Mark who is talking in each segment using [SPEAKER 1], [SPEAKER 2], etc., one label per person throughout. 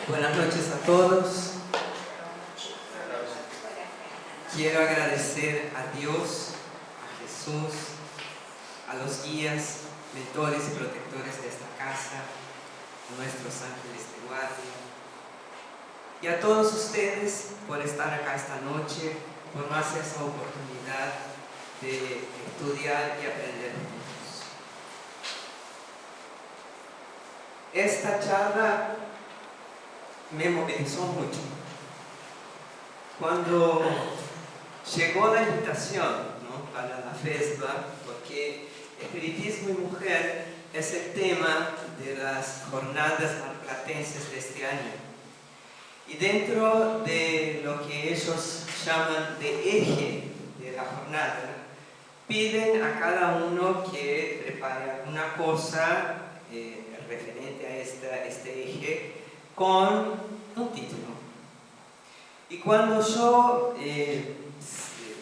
[SPEAKER 1] Buenas noches a todos. Quiero agradecer a Dios, a Jesús, a los guías, mentores y protectores de esta casa, a nuestros ángeles de guardia y a todos ustedes por estar acá esta noche, por darse esa oportunidad de estudiar y aprender juntos. Esta charla me movilizó mucho. Cuando llegó la invitación, ¿no?, para la FESBA, porque Espiritismo y Mujer es el tema de las jornadas marplatenses de este año. Y dentro de lo que ellos llaman de eje de la jornada, piden a cada uno que prepare alguna cosa referente a este eje con un título. Y cuando yo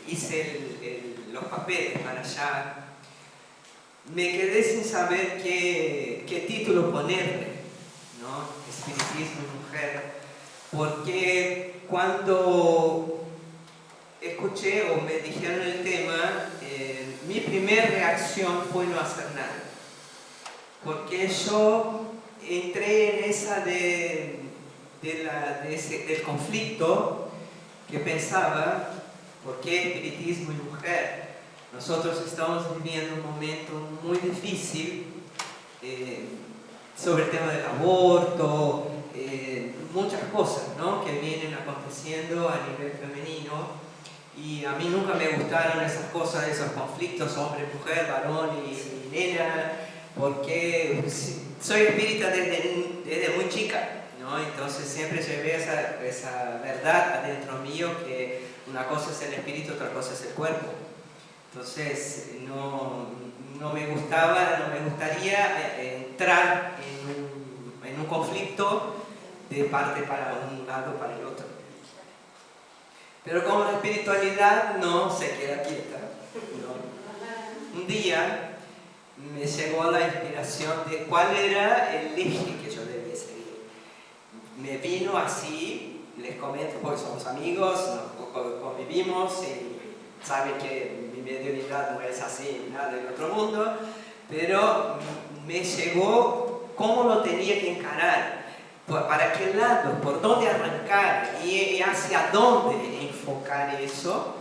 [SPEAKER 1] hice los papeles para allá, me quedé sin saber qué título ponerle, ¿no? Espiritismo y Mujer, porque cuando escuché o me dijeron el tema, mi primera reacción fue no hacer nada, porque yo entré en esa del conflicto que pensaba, ¿por qué espiritismo y mujer? Nosotros estamos viviendo un momento muy difícil sobre el tema del aborto, muchas cosas, ¿no?, que vienen aconteciendo a nivel femenino, y a mí nunca me gustaron esas cosas, esos conflictos hombre-mujer, varón y nena, porque soy espírita desde muy chica, ¿no? Entonces siempre llevé esa verdad adentro mío, que una cosa es el espíritu, otra cosa es el cuerpo. Entonces no me gustaría entrar en un conflicto de parte para un lado o para el otro. Pero como la espiritualidad no se queda quieta, ¿no?, un día me llegó la inspiración de cuál era el eje que yo debía seguir. Me vino así, les comento porque somos amigos, convivimos y saben que mi mediunidad no es así, nada del otro mundo, pero me llegó cómo lo tenía que encarar, para qué lado, por dónde arrancar y hacia dónde enfocar eso,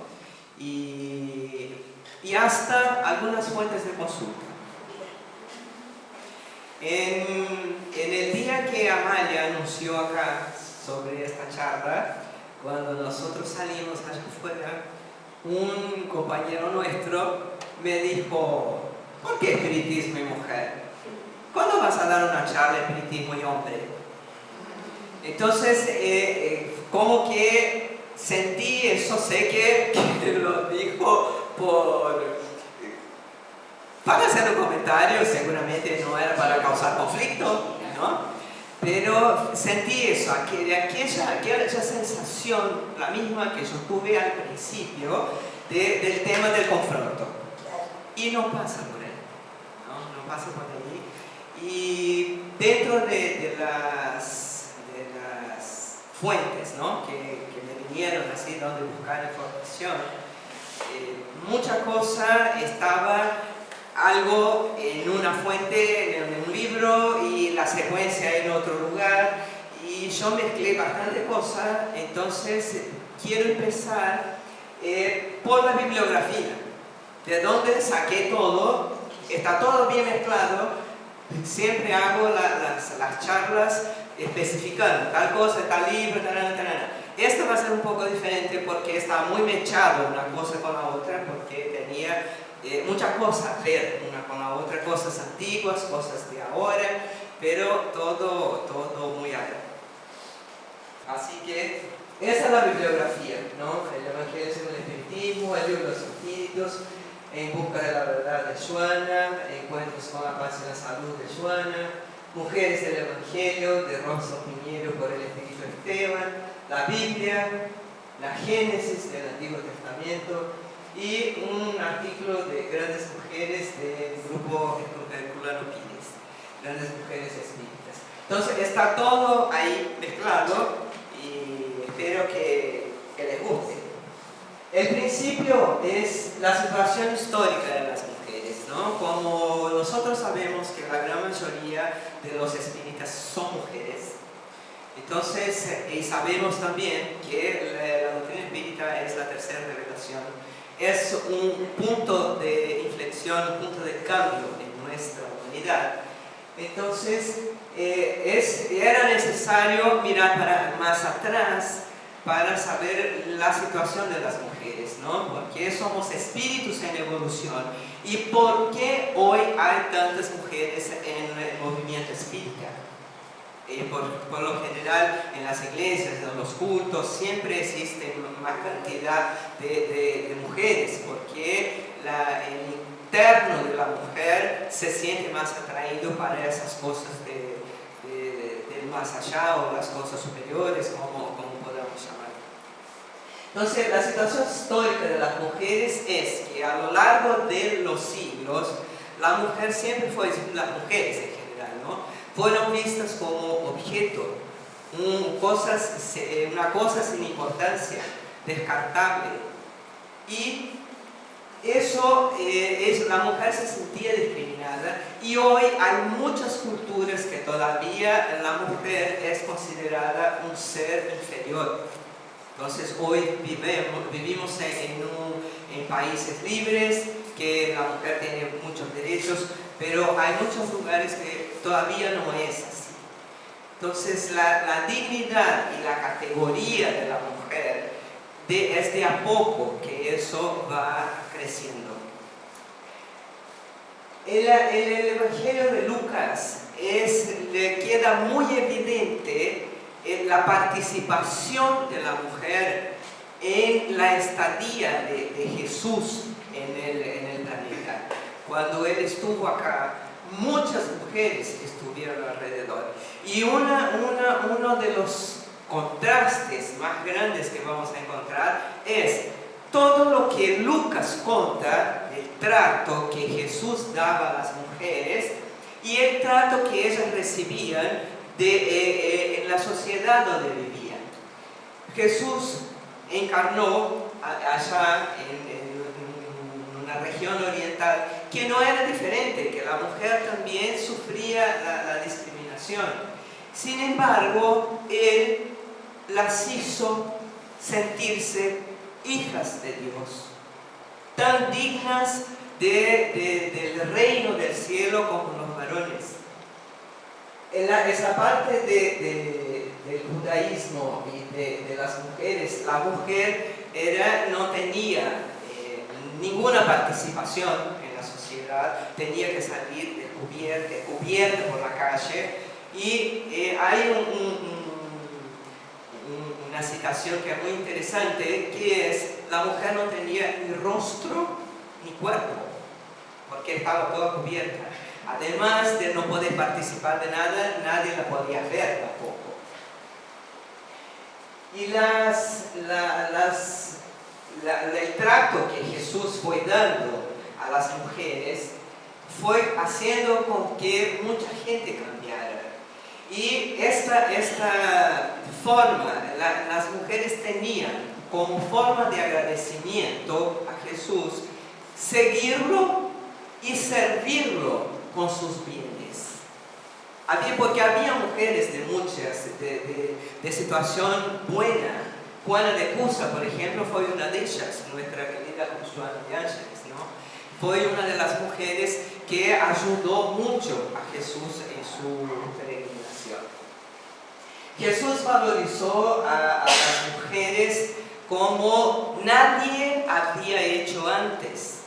[SPEAKER 1] y hasta algunas fuentes de consulta. En el día que Amalia anunció acá sobre esta charla, cuando nosotros salimos allá afuera, un compañero nuestro me dijo: ¿por qué espiritismo y mujer? ¿Cuándo vas a dar una charla de espiritismo y hombre? Entonces, como que sentí eso, sé que lo dijo para hacer un comentario, seguramente no era para causar conflicto, ¿no? Pero sentí eso, aquella sensación, la misma que yo tuve al principio del tema del confronto. Y no pasa por ahí, ¿no? No pasa por ahí. Y dentro de las fuentes, ¿no?, que me vinieron así donde buscar información, mucha cosa estaba algo en una fuente, en un libro, y la secuencia en otro lugar, y yo mezclé bastante cosas. Entonces quiero empezar por la bibliografía, de donde saqué todo, está todo bien mezclado. Siempre hago las charlas especificando tal cosa, tal libro, tal. Esta va a ser un poco diferente porque está muy mechado una cosa con la otra, porque tenía muchas cosas ver una con la otra, cosas antiguas, cosas de ahora, pero todo muy alto. Así que esa es la bibliografía, ¿no? El Evangelio según el Espiritismo, el libro de los Espíritus, En busca de la verdad de Joana, Encuentros con la paz y la salud de Joana, Mujeres del Evangelio de Rosa Piñero por el Espíritu Esteban, la Biblia, la Génesis del Antiguo Testamento y un artículo de Grandes Mujeres del grupo Herculano Pires, Grandes Mujeres Espíritas. Entonces está todo ahí mezclado y espero que les guste. El principio es la situación histórica de las mujeres, ¿no? Como nosotros sabemos que la gran mayoría de los espíritas son mujeres, entonces, y sabemos también que la doctrina espírita es la tercera revelación, es un punto de inflexión, un punto de cambio en nuestra humanidad. Entonces, era necesario mirar más atrás para saber la situación de las mujeres, ¿no? Porque somos espíritus en evolución y por qué hoy hay tantas mujeres en el movimiento espírita. Por lo general en las iglesias, en los cultos, siempre existe más cantidad de mujeres, porque el interno de la mujer se siente más atraído para esas cosas del más allá o las cosas superiores, como podamos llamar. Entonces, la situación histórica de las mujeres es que a lo largo de los siglos, la mujer siempre fue, las mujeres en general, ¿no?, fueron vistas como objeto, una cosa sin importancia, descartable. Y eso la mujer se sentía discriminada, y hoy hay muchas culturas que todavía la mujer es considerada un ser inferior. Entonces hoy vivimos en países libres, que la mujer tiene muchos derechos, pero hay muchos lugares que todavía no es así. Entonces la dignidad y la categoría de la mujer es de a poco que eso va creciendo. El Evangelio de Lucas le queda muy evidente la participación de la mujer en la estadía de Jesús en el planeta. Cuando él estuvo acá, muchas mujeres estuvieron alrededor. Y uno de los contrastes más grandes que vamos a encontrar es todo lo que Lucas cuenta, el trato que Jesús daba a las mujeres y el trato que ellas recibían en la sociedad donde vivían. Jesús encarnó allá en una región oriental que no era diferente, que la mujer también sufría la discriminación. Sin embargo, él las hizo sentirse hijas de Dios, tan dignas del reino del cielo como los varones. Esa parte del judaísmo y de las mujeres, la mujer no tenía ninguna participación en la sociedad, tenía que salir descubierta por la calle, y hay una citación que es muy interesante, que es: la mujer no tenía ni rostro ni cuerpo, porque estaba toda cubierta. Además de no poder participar de nada, nadie la podía ver tampoco. Y el trato que Jesús fue dando a las mujeres fue haciendo con que mucha gente cambiara. Y esta forma, las mujeres tenían como forma de agradecimiento a Jesús seguirlo y servirlo con sus bienes. Porque había mujeres de situación buena. Juana de Cusa, por ejemplo, fue una de ellas, nuestra querida Consuelo de Ángeles, ¿no? Fue una de las mujeres que ayudó mucho a Jesús en su peregrinación. Jesús valorizó a las mujeres como nadie había hecho antes.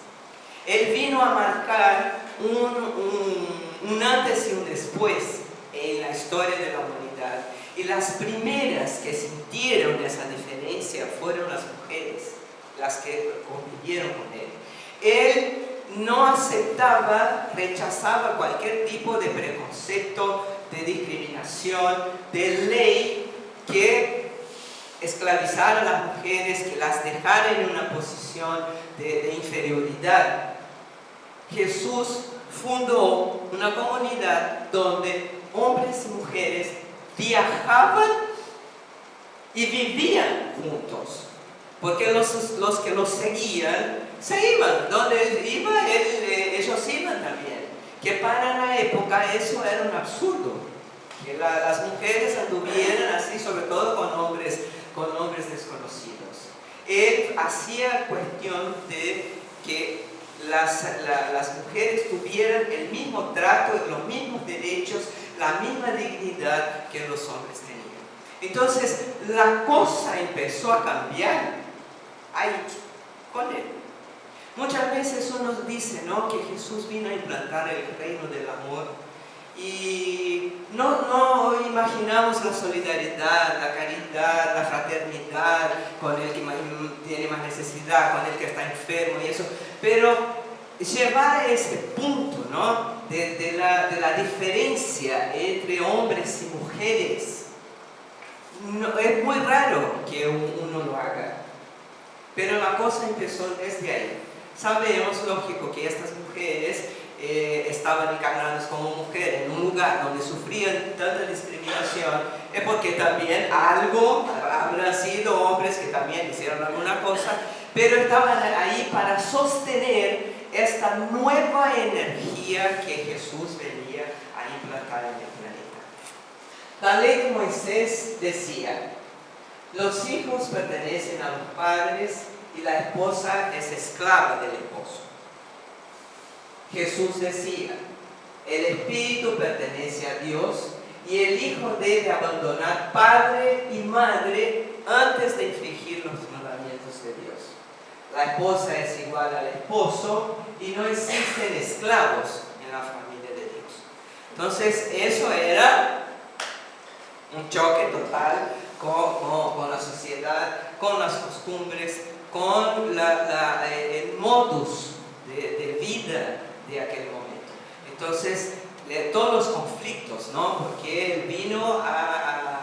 [SPEAKER 1] Él vino a marcar un antes y un después en la historia de la humanidad. Y las primeras que sintieron esa diferencia fueron las mujeres, las que convivieron con él. Él no aceptaba, rechazaba cualquier tipo de preconcepto, de discriminación, de ley que esclavizara a las mujeres, que las dejara en una posición de inferioridad. Jesús fundó una comunidad donde hombres y mujeres viajaban y vivían juntos. Porque los que los seguían, se iban. Donde él iba, ellos iban también. Que para la época eso era un absurdo. Que las mujeres anduvieran así, sobre todo con hombres desconocidos. Él hacía cuestión de que las mujeres tuvieran el mismo trato, los mismos derechos, la misma dignidad que los hombres tenían. Entonces, la cosa empezó a cambiar ahí, con él. Muchas veces uno dice, ¿no?, que Jesús vino a implantar el reino del amor y no imaginamos la solidaridad, la caridad, la fraternidad con el que tiene más necesidad, con el que está enfermo y eso, pero llevar a ese punto, ¿no?, de la diferencia entre hombres y mujeres, no, es muy raro que uno lo haga, pero la cosa empezó desde ahí. Sabemos, lógico, que estas mujeres estaban encarnadas como mujeres en un lugar donde sufrían tanta discriminación, es porque también habrán sido hombres que también hicieron alguna cosa, pero estaban ahí para sostener esta nueva energía que Jesús venía a implantar en el planeta. La ley de Moisés decía: los hijos pertenecen a los padres y la esposa es esclava del esposo. Jesús decía: el espíritu pertenece a Dios y el hijo debe abandonar padre y madre antes de infringir los mandamientos de Dios. La esposa es igual al esposo y no existen esclavos en la familia de Dios. Entonces, eso era un choque total con la sociedad, con las costumbres, con el modus de vida de aquel momento. Entonces, todos los conflictos, ¿no?, porque él vino a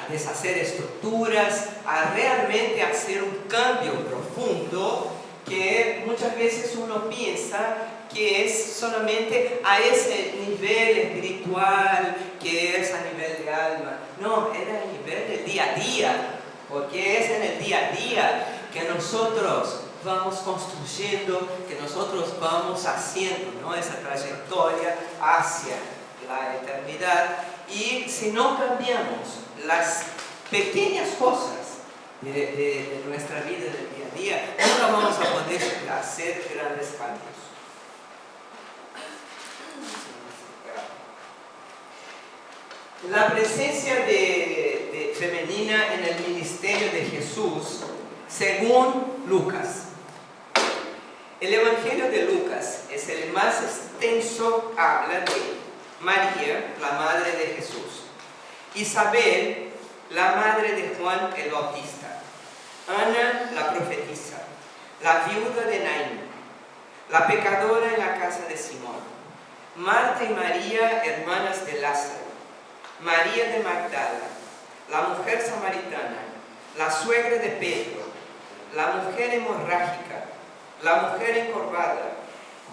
[SPEAKER 1] deshacer estructuras, a realmente hacer un cambio profundo que muchas veces uno piensa que es solamente a ese nivel espiritual, que es a nivel de alma. No, era a nivel del día a día, porque es en el día a día que nosotros vamos construyendo, que nosotros vamos haciendo, ¿no?, esa trayectoria hacia la eternidad. Y si no cambiamos las pequeñas cosas de nuestra vida del día a día, nunca vamos a poder hacer grandes cambios. La presencia femenina en el ministerio de Jesús, según Lucas. El Evangelio de Lucas es el más extenso, habla de María, la madre de Jesús, Isabel, la madre de Juan el Bautista, Ana, la profetisa, la viuda de Naín, la pecadora en la casa de Simón, Marta y María, hermanas de Lázaro, María de Magdala, la mujer samaritana, la suegra de Pedro, la mujer hemorrágica, la mujer encorvada,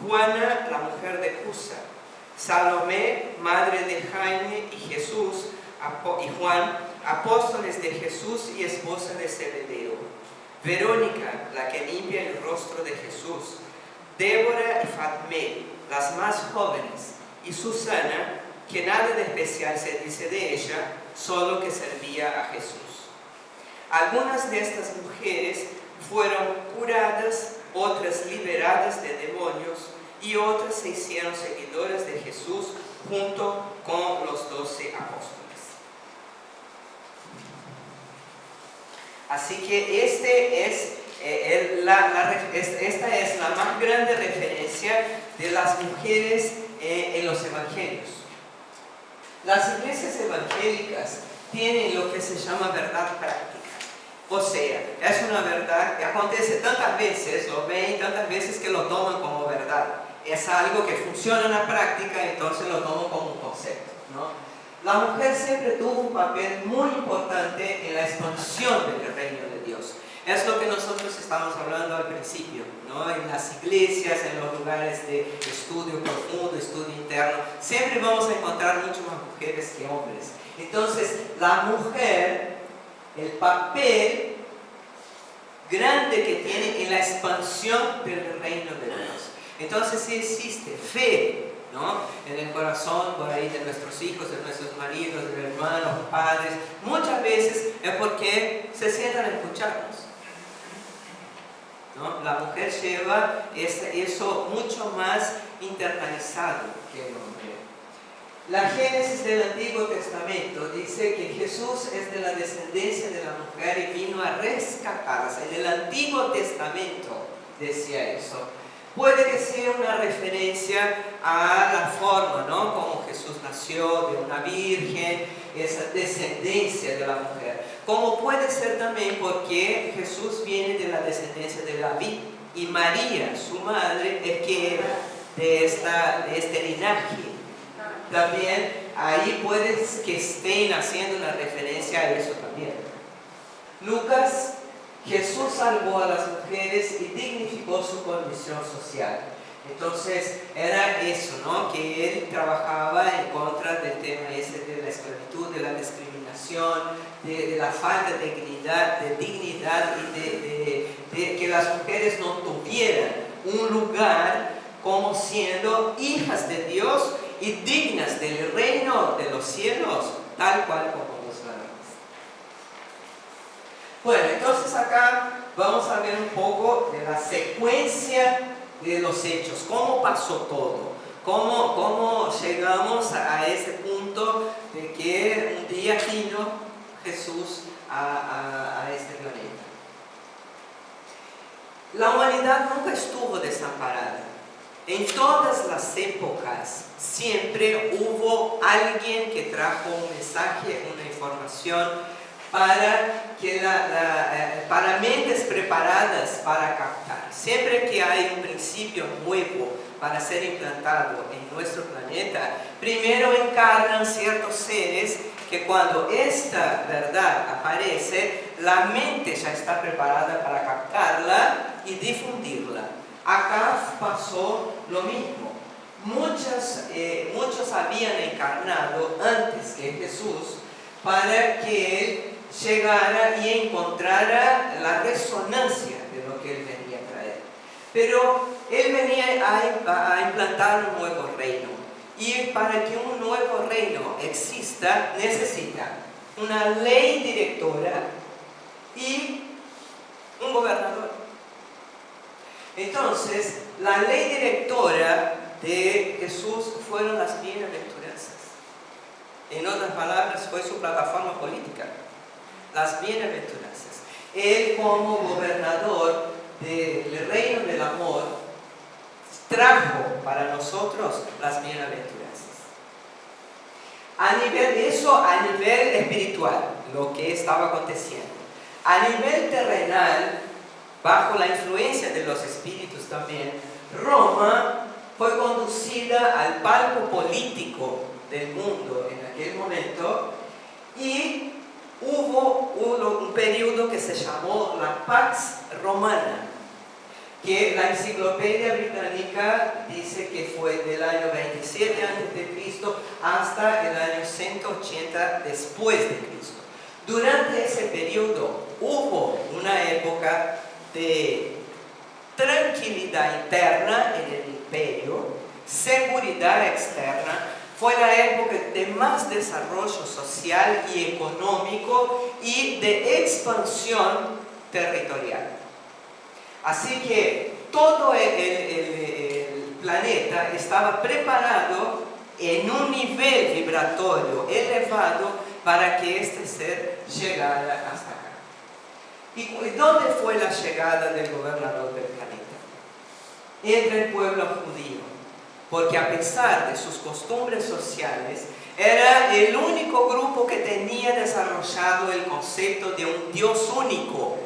[SPEAKER 1] Juana, la mujer de Cusa, Salomé, madre de Jaime y Jesús y Juan, apóstoles de Jesús y esposa de Zebedeo, Verónica, la que limpia el rostro de Jesús, Débora y Fatmé, las más jóvenes, y Susana, que nada de especial se dice de ella, solo que servía a Jesús. Algunas de estas mujeres fueron curadas, otras liberadas de demonios, y otras se hicieron seguidoras de Jesús junto con los 12 apóstoles. Así que esta es la más grande referencia de las mujeres en los evangelios. Las iglesias evangélicas tienen lo que se llama verdad práctica. O sea, es una verdad que acontece tantas veces, lo ven tantas veces que lo toman como verdad. Es algo que funciona en la práctica, entonces lo toman como un concepto, ¿no? La mujer siempre tuvo un papel muy importante en la expansión del reino de Dios. Es lo que nosotros estamos hablando al principio, ¿no? En las iglesias, en los lugares de estudio profundo, estudio interno, siempre vamos a encontrar mucho más mujeres que hombres. Entonces, la mujer, el papel grande que tiene en la expansión del reino de Dios. Entonces, sí existe fe, ¿no? En el corazón, por ahí, de nuestros hijos, de nuestros maridos, de hermanos, padres. Muchas veces es porque se sientan a escucharnos, ¿no? La mujer lleva eso mucho más internalizado que el hombre. La Génesis del Antiguo Testamento dice que Jesús es de la descendencia de la mujer y vino a rescatarse. En el Antiguo Testamento decía eso. Puede que sea una referencia a la forma, ¿no? Como Jesús nació de una virgen, esa descendencia de la mujer. Como puede ser también porque Jesús viene de la descendencia de David y María, su madre, es que era de este linaje. También ahí puede que estén haciendo una referencia a eso también. Lucas, Jesús salvó a las mujeres y dignificó su condición social. Entonces era eso, ¿no? Que él trabajaba en contra del tema ese de la esclavitud, de la discriminación, de la falta de dignidad y de que las mujeres no tuvieran un lugar como siendo hijas de Dios y dignas del reino de los cielos, tal cual como los varones. Bueno, entonces acá vamos a ver un poco de la secuencia de los hechos, cómo pasó todo, cómo llegamos a ese punto de que un día vino Jesús a este planeta. La humanidad nunca estuvo desamparada. En todas las épocas siempre hubo alguien que trajo un mensaje, una información para mentes preparadas para captar. Siempre que hay un principio nuevo para ser implantado en nuestro planeta, primero encarnan ciertos seres que cuando esta verdad aparece, la mente ya está preparada para captarla y difundirla. Acá pasó lo mismo. Muchos habían encarnado antes que Jesús para que Él llegara y encontrara la resonancia de lo que Él venía a traer. Pero Él venía a implantar un nuevo reino. Y para que un nuevo reino exista, necesita una ley directora y un gobernador. Entonces, la ley directora de Jesús fueron las bienaventuranzas. En otras palabras, fue su plataforma política. Las bienaventuranzas. Él, como gobernador del reino del amor, trajo para nosotros las bienaventuranzas. A nivel espiritual, lo que estaba aconteciendo. A nivel terrenal, bajo la influencia de los espíritus también, Roma fue conducida al palco político del mundo en aquel momento y hubo un periodo que se llamó la Pax Romana, que la enciclopedia británica dice que fue del año 27 a.C. hasta el año 180 después de Cristo. Durante ese periodo hubo una época de tranquilidad interna en el imperio, seguridad externa. Fue la época de más desarrollo social y económico y de expansión territorial. Así que todo el planeta estaba preparado en un nivel vibratorio elevado para que este ser llegara hasta acá. ¿Y dónde fue la llegada del gobernador del planeta? Entre el pueblo judío. Porque a pesar de sus costumbres sociales, era el único grupo que tenía desarrollado el concepto de un Dios único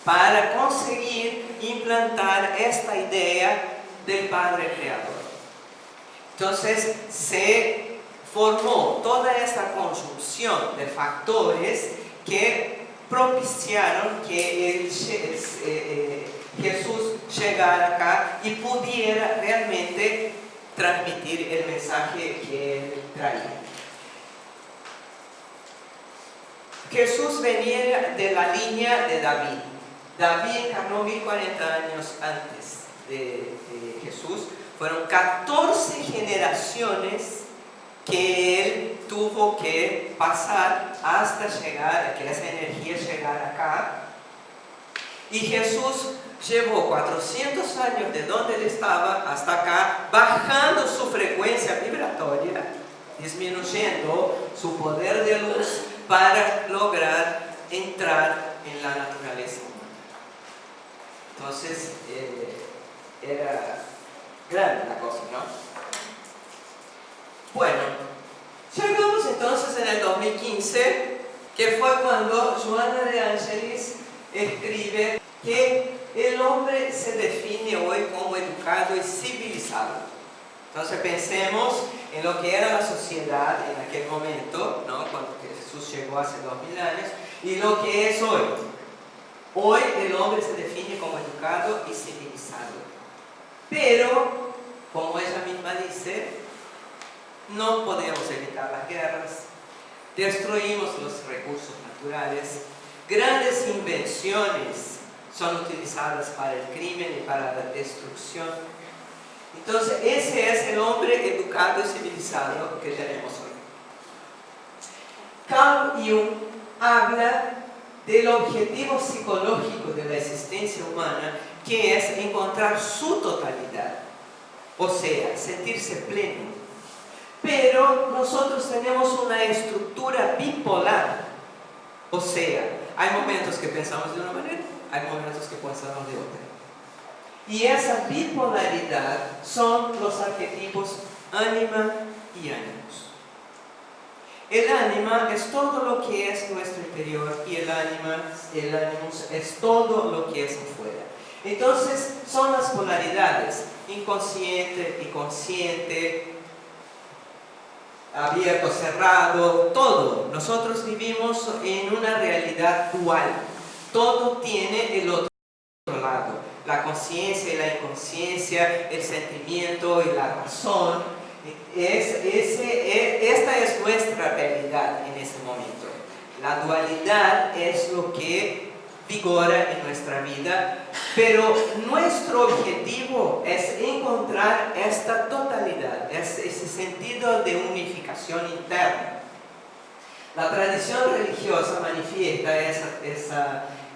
[SPEAKER 1] para conseguir implantar esta idea del Padre Creador. Entonces se formó toda esta conjunción de factores que propiciaron que Jesús llegara acá y pudiera realmente transmitir el mensaje que él traía. Jesús venía de la línea de David. David encarnó 1040 años antes de Jesús. Fueron 14 generaciones que él tuvo que pasar hasta llegar, que esa energía llegara acá. Y Jesús llevó 400 años de donde él estaba hasta acá, bajando su frecuencia vibratoria, disminuyendo su poder de luz para lograr entrar en la naturaleza humana. Entonces, era grande la cosa, ¿no? Bueno, llegamos entonces en el 2015, que fue cuando Joana de Angelis escribe que el hombre se define hoy como educado y civilizado. Entonces pensemos en lo que era la sociedad en aquel momento, ¿no? Cuando Jesús llegó hace 2000 años, y lo que es hoy. Hoy el hombre se define como educado y civilizado. Pero, como ella misma dice, no podemos evitar las guerras, destruimos los recursos naturales, grandes invenciones son utilizadas para el crimen y para la destrucción. Entonces, ese es el hombre educado y civilizado que tenemos hoy. Carl Jung habla del objetivo psicológico de la existencia humana, que es encontrar su totalidad, o sea, sentirse pleno. Pero nosotros tenemos una estructura bipolar, o sea, hay momentos que pensamos de una manera, hay momentos que pensamos de otra. Y esa bipolaridad son los arquetipos ánima y ánimos. El ánima es todo lo que es nuestro interior y el ánimos es todo lo que es afuera. Entonces son las polaridades, inconsciente y consciente, abierto, cerrado, todo. Nosotros vivimos en una realidad dual. Todo tiene el otro lado. La conciencia y la inconsciencia, el sentimiento y la razón. Esta es nuestra realidad en este momento. La dualidad es lo que vigora en nuestra vida, pero nuestro objetivo es encontrar esta totalidad, ese sentido de unificación interna. La tradición religiosa manifiesta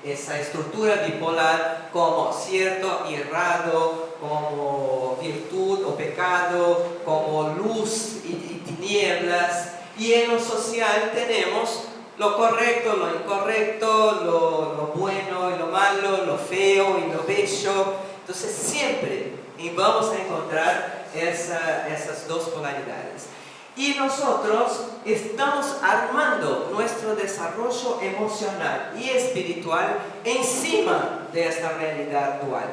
[SPEAKER 1] esa estructura bipolar como cierto y errado, como virtud o pecado, como luz y tinieblas, y en lo social tenemos lo correcto, lo incorrecto, lo bueno y lo malo, lo feo y lo bello. Entonces siempre vamos a encontrar esas dos polaridades. Y nosotros estamos armando nuestro desarrollo emocional y espiritual encima de esta realidad dual.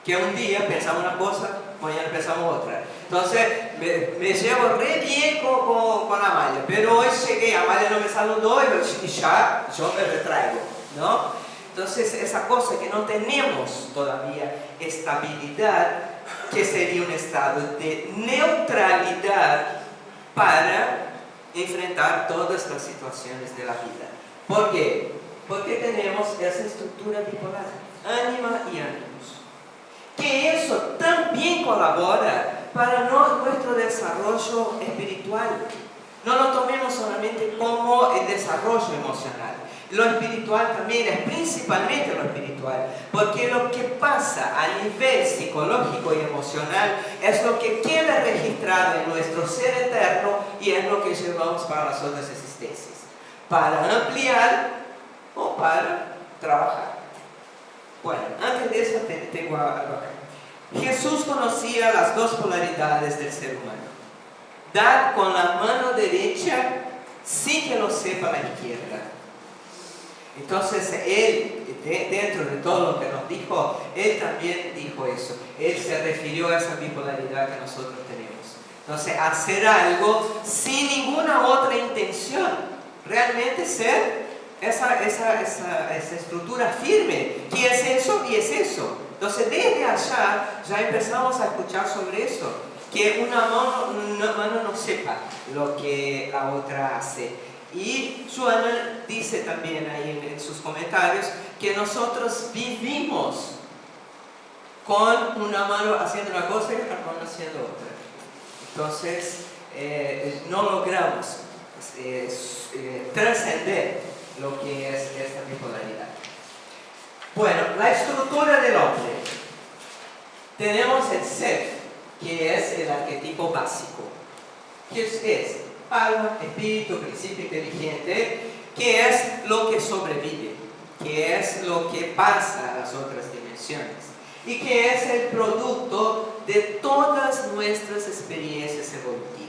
[SPEAKER 1] Que un día pensamos una cosa, mañana pensamos otra. Entonces me llevo re bien con Amalia, pero hoy llegué, Amalia no me saludó y ya yo me retraigo, ¿no? Entonces esa cosa que no tenemos todavía estabilidad, que sería un estado de neutralidad para enfrentar todas las situaciones de la vida. ¿Por qué? Porque tenemos esa estructura bipolar, ánima y ánimos. Que eso también colabora para nuestro desarrollo espiritual. No lo tomemos solamente como el desarrollo emocional. Lo espiritual también es principalmente lo espiritual, porque lo que pasa a nivel psicológico y emocional es lo que queda registrado en nuestro ser eterno y es lo que llevamos para las otras existencias, para ampliar o para trabajar. Bueno, antes de eso tengo algo acá. Jesús conocía las dos polaridades del ser humano. Dar con la mano derecha sin que lo sepa la izquierda. Entonces él, dentro de todo lo que nos dijo, él también dijo eso. Él se refirió a esa bipolaridad que nosotros tenemos. Entonces hacer algo sin ninguna otra intención. Realmente ser esa estructura firme. ¿Qué es eso? Y es eso. Entonces, desde allá ya empezamos a escuchar sobre eso. Que una mano no sepa lo que la otra hace. Y Joana dice también ahí en sus comentarios que nosotros vivimos con una mano haciendo una cosa y otra mano haciendo otra. Entonces, no logramos trascender lo que es esta bipolaridad. Bueno, la estructura del hombre. Tenemos el self, que es el arquetipo básico. ¿Qué es? Alma, espíritu, principio inteligente, que es lo que sobrevive, que es lo que pasa a las otras dimensiones y que es el producto de todas nuestras experiencias evolutivas.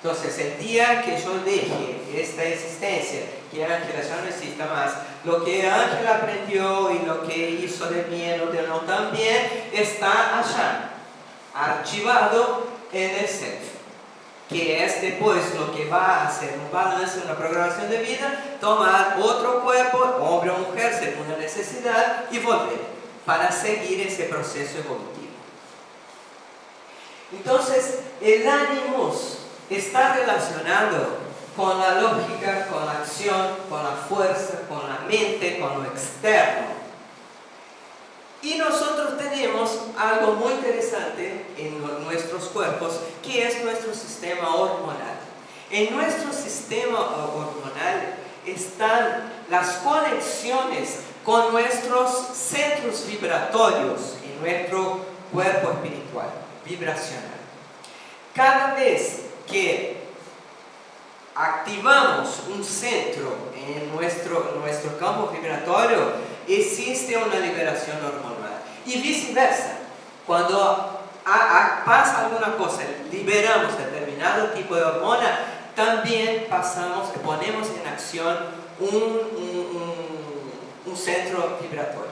[SPEAKER 1] Entonces, el día que yo deje esta existencia, que Ángela ya no exista más, lo que Ángela aprendió y lo que hizo de bien o de no también, está allá, archivado en el self, que es después lo que va a hacer un balance, una programación de vida, tomar otro cuerpo, hombre o mujer, según la necesidad, y volver para seguir ese proceso evolutivo. Entonces, el ánimos está relacionado con la lógica, con la acción, con la fuerza, con la mente, con lo externo. Y nosotros tenemos algo muy interesante en nuestros cuerpos, que es nuestro sistema hormonal. En nuestro sistema hormonal están las conexiones con nuestros centros vibratorios en nuestro cuerpo espiritual, vibracional. Cada vez que activamos un centro en nuestro campo vibratorio, existe una liberación hormonal. Y viceversa, cuando pasa alguna cosa, liberamos determinado tipo de hormona, también ponemos en acción un centro vibratorio.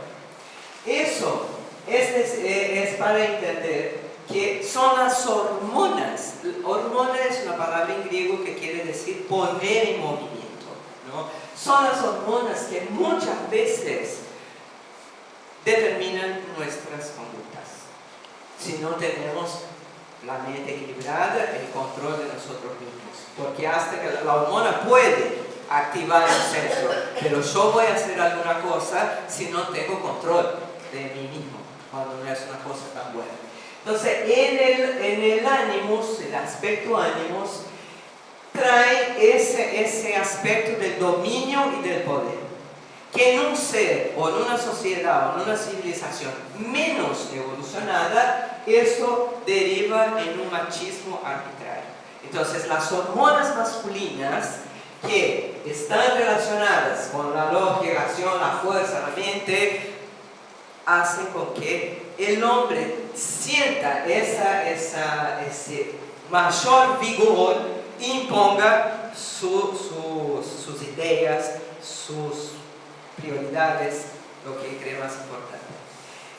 [SPEAKER 1] Eso es para entender que son las hormonas. Hormona es una palabra en griego que quiere decir poner en movimiento, ¿no? Son las hormonas que muchas veces determinan nuestras conductas. Si no tenemos la mente equilibrada, el control de nosotros mismos. Porque hasta que la hormona puede activar el centro, pero yo voy a hacer alguna cosa si no tengo control de mí mismo, cuando no es una cosa tan buena. Entonces, en el ánimos, el aspecto ánimos, trae ese aspecto del dominio y del poder. Que en un ser, o en una sociedad, o en una civilización menos evolucionada, eso deriva en un machismo arbitrario. Entonces, las hormonas masculinas que están relacionadas con la lógica, la acción, la fuerza, la mente, hacen con que el hombre sienta ese mayor vigor, imponga sus ideas, sus prioridades, lo que cree más importante.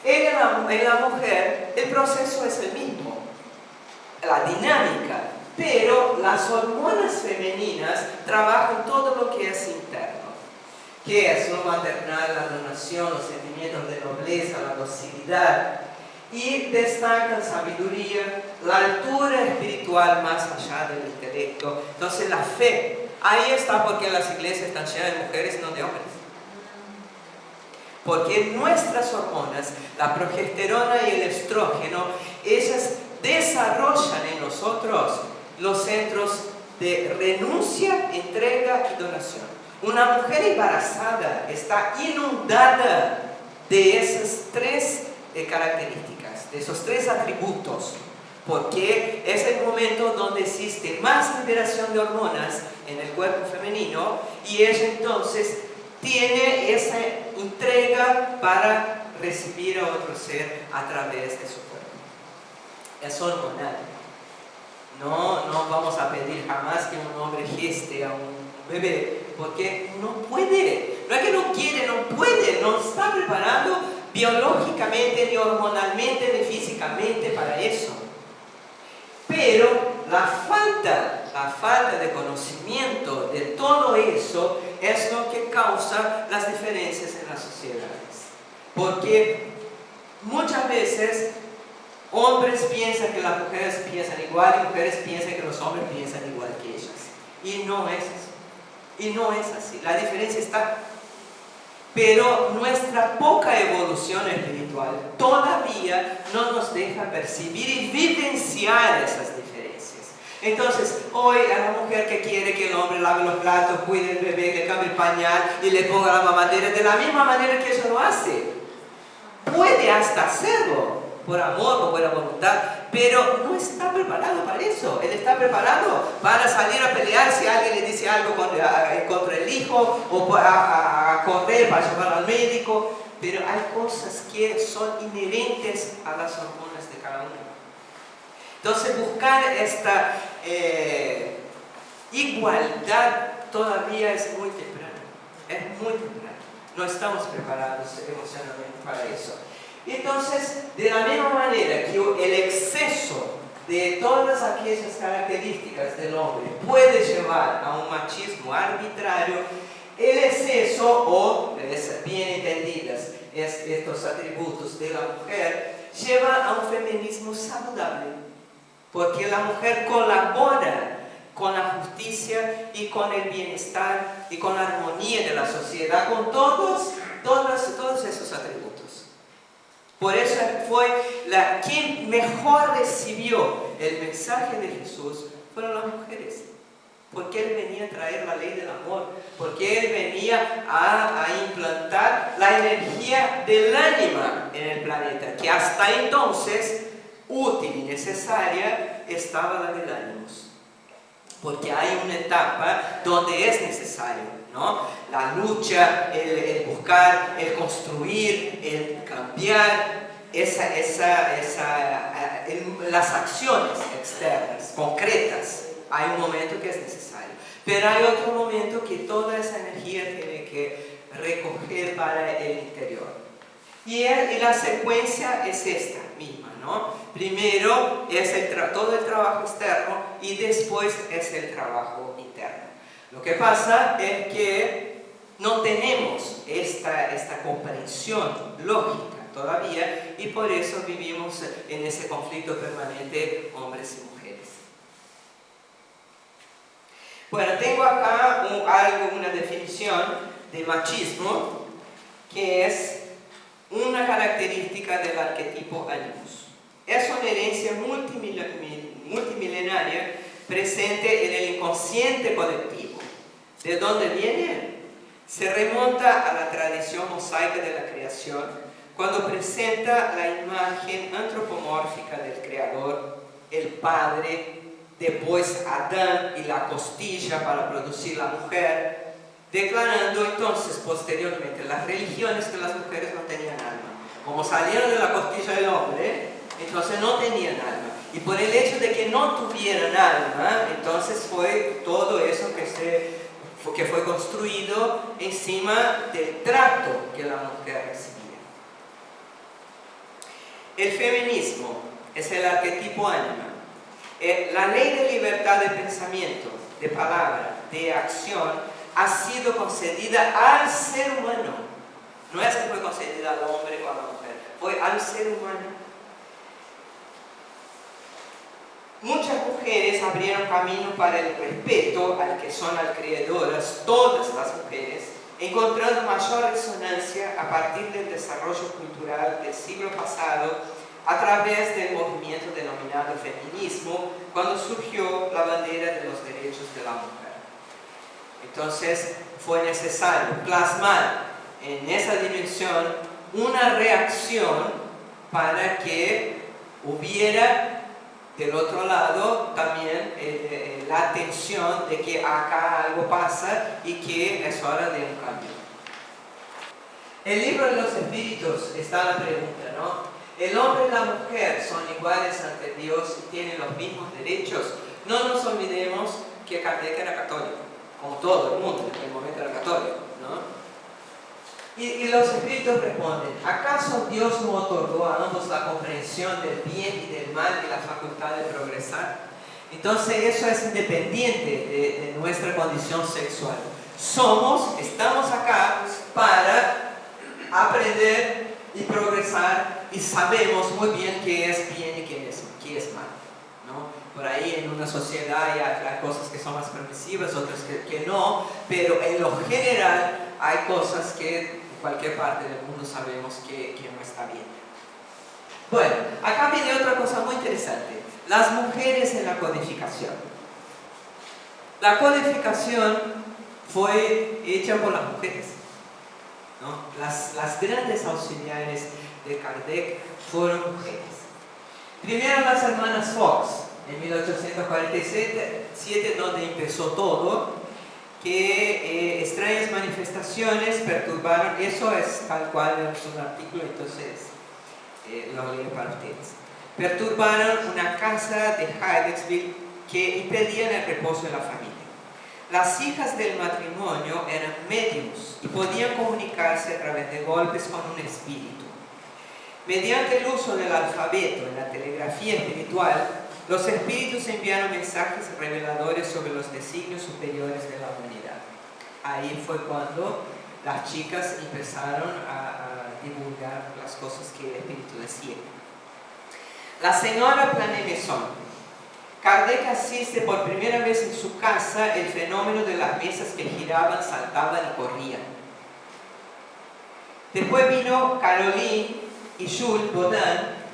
[SPEAKER 1] En la mujer el proceso es el mismo, la dinámica, pero las hormonas femeninas trabajan todo lo que es interno, que es lo maternal, la donación, los sentimientos de nobleza, la docilidad, y destacan sabiduría, la altura espiritual más allá del intelecto. Entonces la fe, ahí está porque las iglesias están llenas de mujeres y no de hombres. Porque nuestras hormonas, la progesterona y el estrógeno, ellas desarrollan en nosotros los centros de renuncia, entrega y donación. Una mujer embarazada está inundada de esas tres características, de esos tres atributos, porque es el momento donde existe más liberación de hormonas en el cuerpo femenino y ella entonces tiene esa entrega para recibir a otro ser a través de su cuerpo. Es hormonal. No vamos a pedir jamás que un hombre geste a un bebé, porque no puede. No es que no quiere, no puede, no está preparado biológicamente, ni hormonalmente, ni físicamente para eso. Pero la falta de conocimiento de todo todo eso es lo que causa las diferencias en las sociedades. Porque muchas veces hombres piensan que las mujeres piensan igual y mujeres piensan que los hombres piensan igual que ellas. Y no es así. Y no es así. La diferencia está. Pero nuestra poca evolución espiritual todavía no nos deja percibir y vivenciar esas diferencias. Entonces, hoy a la mujer que quiere que el hombre lave los platos, cuide el bebé, le cambie el pañal y le ponga la mamadera de la misma manera que ella lo hace. Puede hasta hacerlo, por amor, por buena voluntad, pero no está preparado para eso. Él está preparado para salir a pelear si alguien le dice algo contra el hijo, o a correr para llevarlo al médico, pero hay cosas que son inherentes a las hormonas de cada uno. Entonces buscar esta igualdad todavía es muy temprano, no estamos preparados emocionalmente para eso. Entonces, de la misma manera que el exceso de todas aquellas características del hombre puede llevar a un machismo arbitrario, el exceso, o bien entendidas estos atributos de la mujer, lleva a un feminismo saludable, porque la mujer colabora con la justicia y con el bienestar y con la armonía de la sociedad, con todos esos atributos. Por eso fue quien mejor recibió el mensaje de Jesús fueron las mujeres, porque Él venía a traer la ley del amor, porque Él venía a implantar la energía del ánima en el planeta, que hasta entonces útil y necesaria estaba la del ánimos, porque hay una etapa donde es necesario, ¿no? La lucha, el buscar, el construir, el cambiar, las acciones externas, concretas. Hay un momento que es necesario, pero hay otro momento que toda esa energía tiene que recoger para el interior. Y la secuencia es esta misma, ¿no? Primero es todo el trabajo externo y después es el trabajo interno. Lo que pasa es que no tenemos esta comprensión lógica todavía y por eso vivimos en ese conflicto permanente hombres y mujeres. Bueno, tengo acá una definición de machismo que es una característica del arquetipo animus. Es una herencia multimilenaria presente en el inconsciente colectivo. ¿De dónde viene? Se remonta a la tradición mosaica de la creación, cuando presenta la imagen antropomórfica del Creador, el Padre, después Adán y la costilla para producir la mujer, declarando entonces posteriormente las religiones que las mujeres no tenían alma. Como salieron de la costilla del hombre, entonces no tenían alma. Y por el hecho de que no tuvieran alma, entonces fue todo eso que fue construido encima del trato que la mujer recibía. El feminismo es el arquetipo ánima. La ley de libertad de pensamiento, de palabra, de acción, ha sido concedida al ser humano. No es que fue concedida al hombre o a la mujer, fue al ser humano. Muchas mujeres abrieron camino para el respeto al que son acreedoras todas las mujeres, encontrando mayor resonancia a partir del desarrollo cultural del siglo pasado a través del movimiento denominado feminismo, cuando surgió la bandera de los derechos de la mujer. Entonces fue necesario plasmar en esa dimensión una reacción para que hubiera del otro lado también la atención de que acá algo pasa y que es hora de un cambio. El libro de los espíritus está la pregunta, ¿no? ¿El hombre y la mujer son iguales ante Dios y tienen los mismos derechos? No nos olvidemos que Kardec era católico, como todo el mundo en el momento era católico, ¿no? Y los espíritus responden: ¿acaso Dios no otorgó a ambos la comprensión del bien y del mal y la facultad de progresar? Entonces eso es independiente de nuestra condición sexual. Estamos acá para aprender y progresar y sabemos muy bien qué es bien y qué es mal, ¿no? Por ahí en una sociedad hay cosas que son más permisivas, otras que no, pero en lo general hay cosas que en cualquier parte del mundo sabemos que no está bien. Bueno, acá viene otra cosa muy interesante. Las mujeres en la codificación. La codificación fue hecha por las mujeres, ¿no? Las grandes auxiliares de Kardec fueron mujeres. Primero las hermanas Fox, en 1847, donde empezó todo, que extrañas manifestaciones perturbaron, eso es tal cual es un artículo, entonces lo leo para ustedes. Perturbaron una casa de Hydesville que impedían el reposo de la familia. Las hijas del matrimonio eran médiums y podían comunicarse a través de golpes con un espíritu. Mediante el uso del alfabeto en la telegrafía espiritual, los espíritus enviaron mensajes reveladores sobre los designios superiores de la humanidad. Ahí fue cuando las chicas empezaron a divulgar las cosas que el espíritu decía. La señora Plané-Messon. Kardec asiste por primera vez en su casa el fenómeno de las mesas que giraban, saltaban y corrían. Después vino Caroline y Jules Baudin,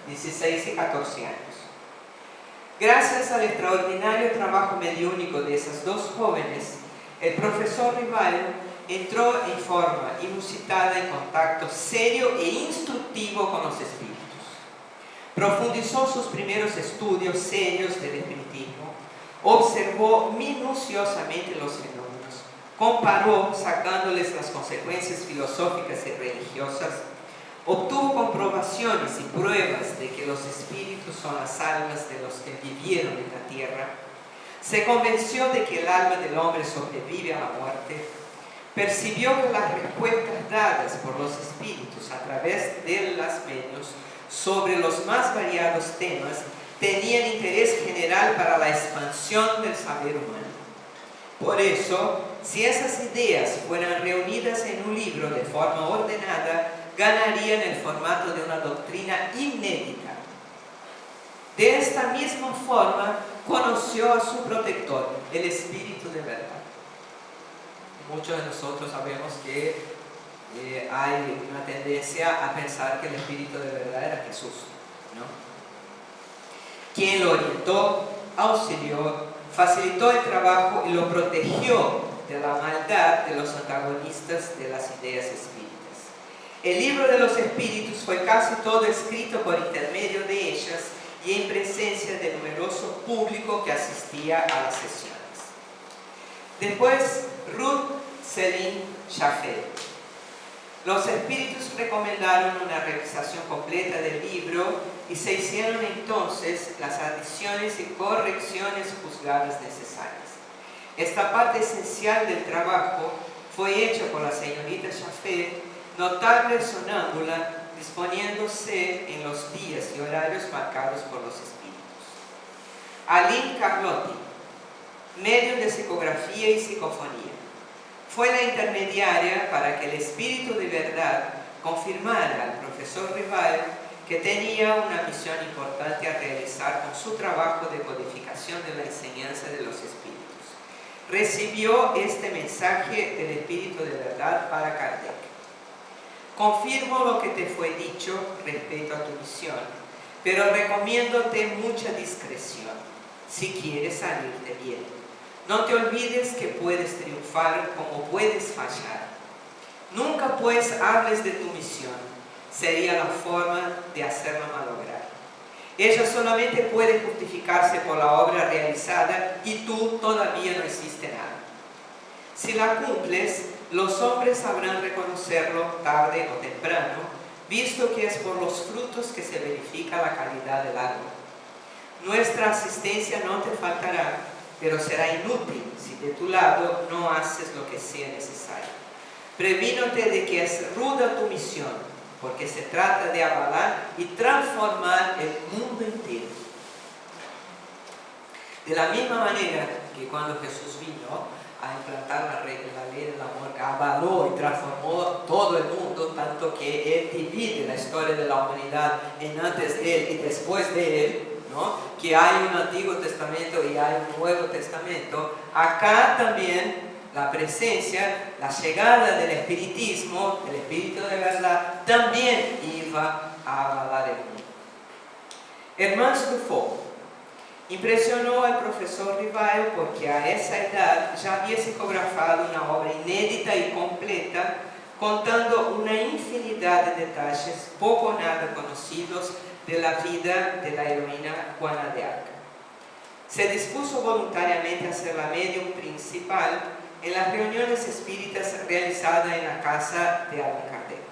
[SPEAKER 1] 16 y 14 años. Gracias al extraordinario trabajo mediúnico de esas dos jóvenes, el profesor Rivail entró en forma inusitada en contacto serio e instructivo con los espíritus. Profundizó sus primeros estudios serios del espiritismo, observó minuciosamente los fenómenos, comparó sacándoles las consecuencias filosóficas y religiosas, obtuvo comprobaciones y pruebas de que los espíritus son las almas de los que vivieron en la tierra, se convenció de que el alma del hombre sobrevive a la muerte, percibió que las respuestas dadas por los espíritus a través de las medios sobre los más variados temas tenían interés general para la expansión del saber humano. Por eso, si esas ideas fueran reunidas en un libro de forma ordenada, ganarían el formato de una doctrina inédita. De esta misma forma, conoció a su protector, el Espíritu de verdad. Muchos de nosotros sabemos que hay una tendencia a pensar que el Espíritu de verdad era Jesús, ¿no? Quien lo orientó, auxilió, facilitó el trabajo y lo protegió de la maldad de los antagonistas de las ideas espíritas. El libro de los espíritus fue casi todo escrito por intermedio de ellas y en presencia del numeroso público que asistía a las sesiones. Después, Ruth Céline Chaffet. Los espíritus recomendaron una revisación completa del libro y se hicieron entonces las adiciones y correcciones juzgadas necesarias. Esta parte esencial del trabajo fue hecha por la señorita Chaffet, notable sonámbula, disponiéndose en los días y horarios marcados por los espíritus. Aline Carlotti, medium de psicografía y psicofonía, fue la intermediaria para que el espíritu de verdad confirmara al profesor Rivail que tenía una misión importante a realizar con su trabajo de codificación de la enseñanza de los espíritus. Recibió este mensaje del espíritu de verdad para Kardec. Confirmo lo que te fue dicho respecto a tu misión, pero recomiéndote mucha discreción si quieres salirte bien. No te olvides que puedes triunfar como puedes fallar. Nunca pues hables de tu misión. Sería la forma de hacerla malograr. Ella solamente puede justificarse por la obra realizada y tú todavía no hiciste nada. Si la cumples, los hombres sabrán reconocerlo tarde o temprano, visto que es por los frutos que se verifica la calidad del árbol. Nuestra asistencia no te faltará, pero será inútil si de tu lado no haces lo que sea necesario. Prevínate de que es ruda tu misión, porque se trata de avalar y transformar el mundo entero. De la misma manera que cuando Jesús vino a implantar la ley del amor, que avaló y transformó todo el mundo, tanto que Él divide la historia de la humanidad en antes de Él y después de Él, ¿no? Que hay un Antiguo Testamento y hay un Nuevo Testamento. Acá también la presencia, la llegada del espiritismo, del espíritu de verdad, también iba a avalar el mundo. Hermans Dufault impresionó al profesor Rivail porque a esa edad ya había psicografado una obra inédita y completa, contando una infinidad de detalles poco o nada conocidos de la vida de la heroína Juana de Arco. Se dispuso voluntariamente a ser la medium principal en las reuniones espíritas realizadas en la casa de Allan Kardec.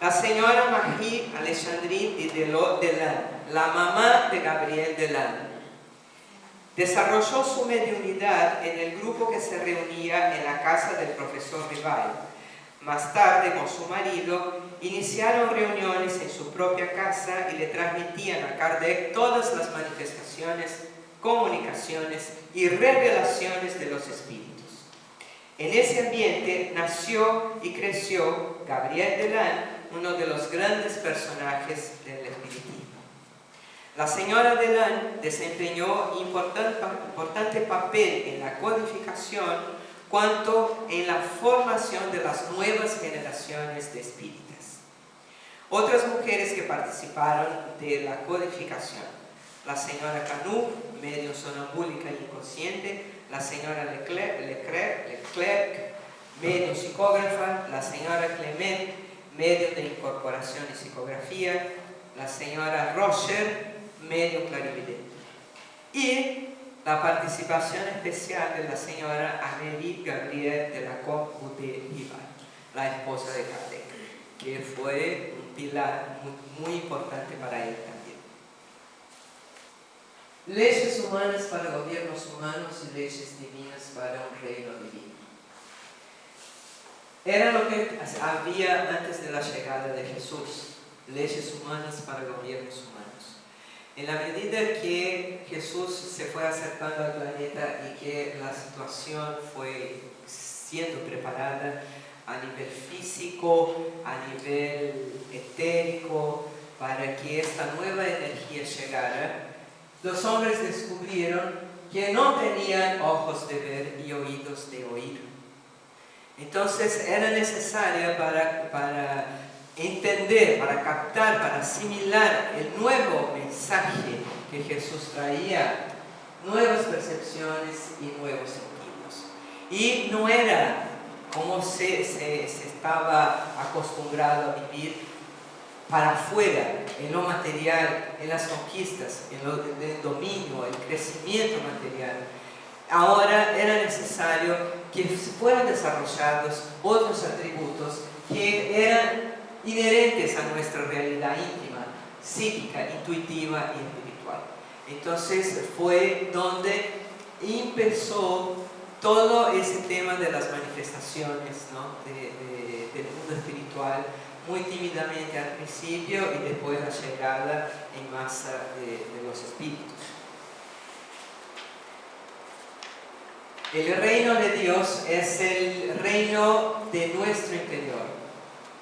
[SPEAKER 1] La señora Marie Alexandrine Didelot Delanne, la mamá de Gabriel Delanne, desarrolló su mediunidad en el grupo que se reunía en la casa del profesor Rivail. Más tarde, con su marido, iniciaron reuniones en su propia casa y le transmitían a Kardec todas las manifestaciones, comunicaciones y revelaciones de los espíritus. En ese ambiente nació y creció Gabriel Delanne, uno de los grandes personajes del espiritismo. La señora Delanne desempeñó importante papel en la codificación cuanto en la formación de las nuevas generaciones de espíritas. Otras mujeres que participaron de la codificación: la señora Canut, medio sonambúlica y inconsciente; la señora Leclerc, medio psicógrafa; la señora Clement, medio de incorporación y psicografía; la señora Rocher, medio clarividente; y la participación especial de la señora Amélie Gabrielle de la Combe-Boudet-Rivail, la esposa de Kardec, que fue un pilar muy importante para él también. Leyes humanas para gobiernos humanos y leyes divinas para un reino divino. Era lo que había antes de la llegada de Jesús, leyes humanas para gobiernos humanos. En la medida que Jesús se fue acercando al planeta y que la situación fue siendo preparada a nivel físico, a nivel etérico, para que esta nueva energía llegara, los hombres descubrieron que no tenían ojos de ver y oídos de oír. Entonces era necesaria para entender, para captar, para asimilar el nuevo mensaje que Jesús traía, nuevas percepciones y nuevos sentidos. Y no era como se estaba acostumbrado a vivir para afuera, en lo material, en las conquistas, en el dominio, el crecimiento material. Ahora era necesario que fueran desarrollados otros atributos que eran inherentes a nuestra realidad íntima, psíquica, intuitiva y espiritual. Entonces fue donde empezó todo ese tema de las manifestaciones, ¿no? del mundo espiritual, muy tímidamente al principio y después la llegada en masa de los espíritus. El reino de Dios es el reino de nuestro interior,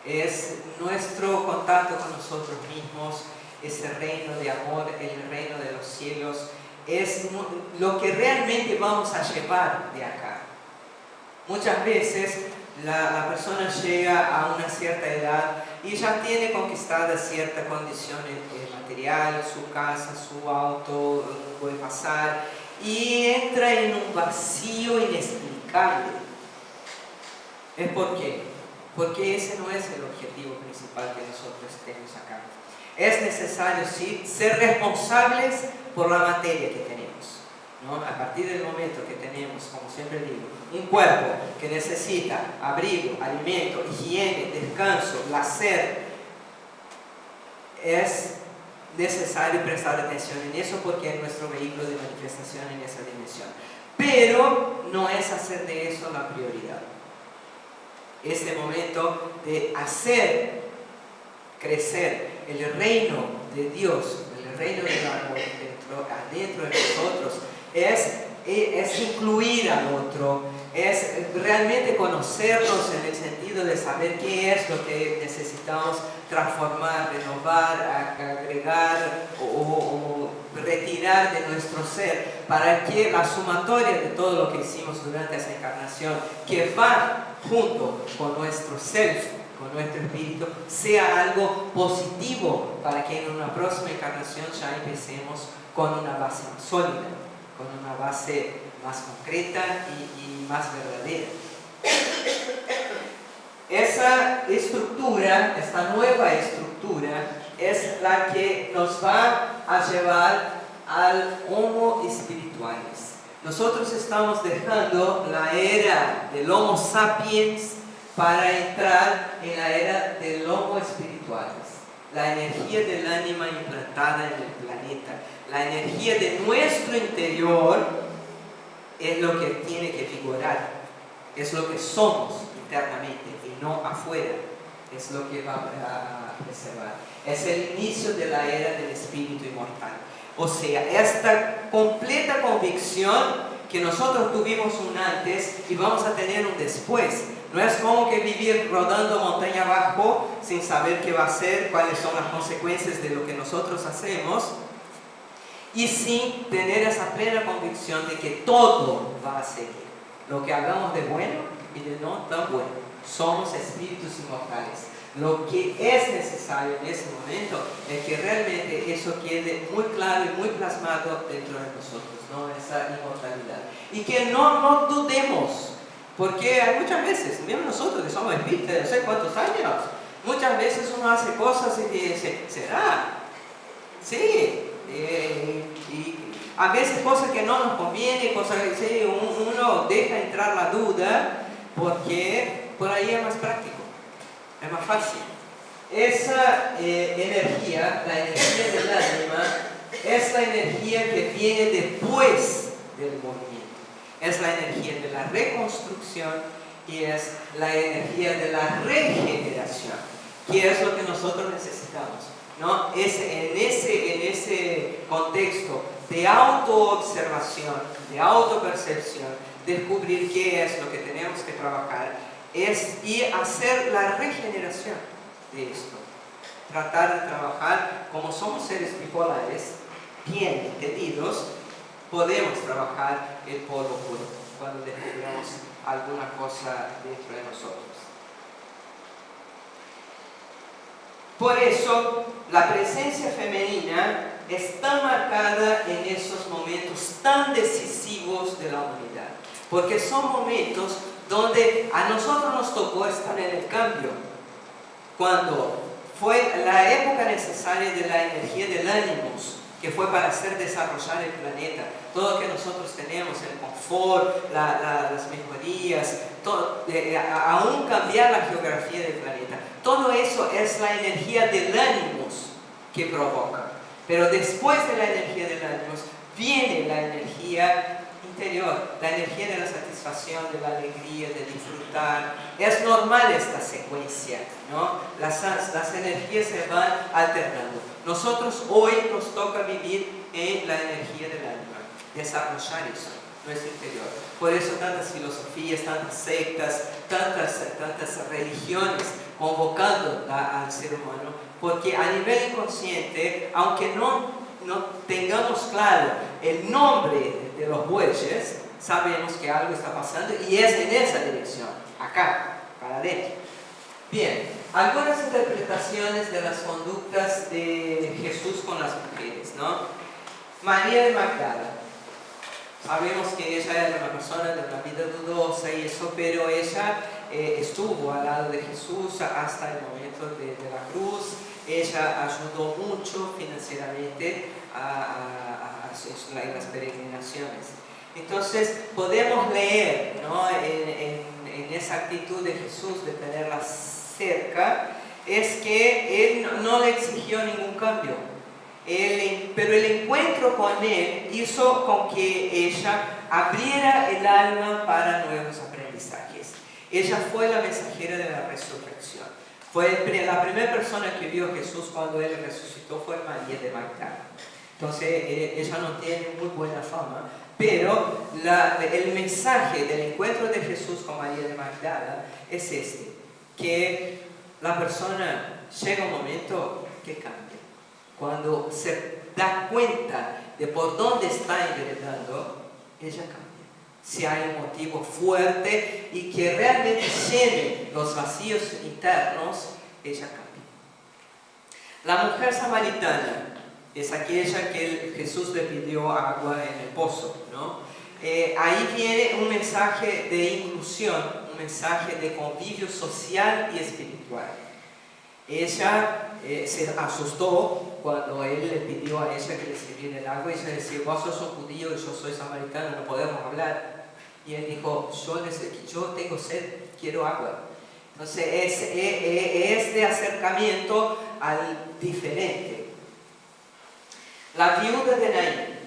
[SPEAKER 1] es nuestro contacto con nosotros mismos, ese reino de amor, el reino de los cielos, es lo que realmente vamos a llevar de acá. Muchas veces la persona llega a una cierta edad y ya tiene conquistada cierta condición material, su casa, su auto, puede pasar, y entra en un vacío inexplicable. ¿Es por qué? Porque ese no es el objetivo principal que nosotros tenemos acá. Es necesario, sí, ser responsables por la materia que tenemos, ¿no? A partir del momento que tenemos, como siempre digo, un cuerpo que necesita abrigo, alimento, higiene, descanso, placer, es necesario prestar atención en eso porque es nuestro vehículo de manifestación en esa dimensión. Pero no es hacer de eso la prioridad. Este momento de hacer crecer el reino de Dios, el reino del amor dentro adentro de nosotros, es incluir al otro, es realmente conocernos en el sentido de saber qué es lo que necesitamos transformar, renovar, agregar o retirar de nuestro ser, para que la sumatoria de todo lo que hicimos durante esa encarnación, que va junto con nuestro self, con nuestro espíritu, sea algo positivo, para que en una próxima encarnación ya empecemos con una base más sólida, con una base más concreta y más verdadera. Esa estructura, esta nueva estructura, es la que nos va a llevar al Homo Spiritualis. Nosotros estamos dejando la era del Homo Sapiens para entrar en la era del Homo Spiritualis. La energía del ánima implantada en el planeta, la energía de nuestro interior, es lo que tiene que figurar, es lo que somos internamente y no afuera, es lo que va a preservar. Es el inicio de la era del espíritu inmortal. O sea, esta completa convicción que nosotros tuvimos un antes y vamos a tener un después. No es como que vivir rodando montaña abajo sin saber qué va a ser, cuáles son las consecuencias de lo que nosotros hacemos, y sin tener esa plena convicción de que todo va a seguir. Lo que hagamos de bueno y de no tan bueno. Somos espíritus inmortales. Lo que es necesario en ese momento es que realmente eso quede muy claro y muy plasmado dentro de nosotros, ¿no? Esa inmortalidad. Y que no dudemos, porque hay muchas veces, mismo nosotros que somos espíritus de no sé cuántos años, muchas veces uno hace cosas y dice, ¿será? Sí. Y a veces cosas que no nos convienen, cosas que sí, uno deja entrar la duda, porque por ahí es más práctico, es más fácil. Esa energía, la energía del ánima, es la energía que viene después del movimiento, es la energía de la reconstrucción y es la energía de la regeneración, que es lo que nosotros necesitamos, ¿no? En ese contexto de autoobservación, de autopercepción, descubrir qué es lo que tenemos que trabajar y hacer la regeneración de esto. Tratar de trabajar como somos seres bipolares, bien entendidos, podemos trabajar el polo puro cuando descubramos alguna cosa dentro de nosotros. Por eso, la presencia femenina es tan marcada en esos momentos tan decisivos de la humanidad, porque son momentos donde a nosotros nos tocó estar en el cambio, cuando fue la época necesaria de la energía del ánimos, que fue para hacer desarrollar el planeta, todo lo que nosotros tenemos, el confort, las mejorías, aún cambiar la geografía del planeta. Todo eso es la energía del ánimos que provoca. Pero después de la energía del ánimos viene la energía interior, la energía de la satisfacción, de la alegría, de disfrutar. Es normal esta secuencia, ¿no? Las energías se van alternando. Nosotros hoy nos toca vivir en la energía del alma, desarrollar eso, nuestro interior. Por eso tantas filosofías, tantas sectas, tantas religiones convocando al ser humano, porque a nivel inconsciente, aunque no tengamos claro el nombre de los bueyes, sabemos que algo está pasando y es en esa dirección, acá, para adentro. Bien, algunas interpretaciones de las conductas de Jesús con las mujeres, ¿no? María de Magdala. Sabemos que ella era una persona de una vida dudosa y eso, pero ella estuvo al lado de Jesús hasta el momento de la cruz. Ella ayudó mucho financieramente en las peregrinaciones. Entonces podemos leer, ¿no? en esa actitud de Jesús de tenerla cerca, es que Él no le exigió ningún cambio. Pero el encuentro con Él hizo con que ella abriera el alma para nuevos aprendizajes. Ella fue la mensajera de la resurrección. Fue la primera persona que vio a Jesús cuando Él resucitó, fue María de Magdala. Entonces ella no tiene muy buena fama, pero el mensaje del encuentro de Jesús con María de Magdala es este, que la persona llega un momento que cambia. Cuando se da cuenta de por dónde está enveredando, ella cambia. Si hay un motivo fuerte y que realmente llene los vacíos internos, ella cambia. La mujer samaritana es aquella que Jesús le pidió agua en el pozo, ¿no? Ahí viene un mensaje de inclusión, un mensaje de convivio social y espiritual. Ella se asustó cuando él le pidió a ella que le sirviera el agua. Ella decía, vos sos un judío y yo soy samaritano, no podemos hablar. Y él dijo, yo tengo sed, quiero agua. Entonces es de acercamiento al diferente. La viuda de Naín,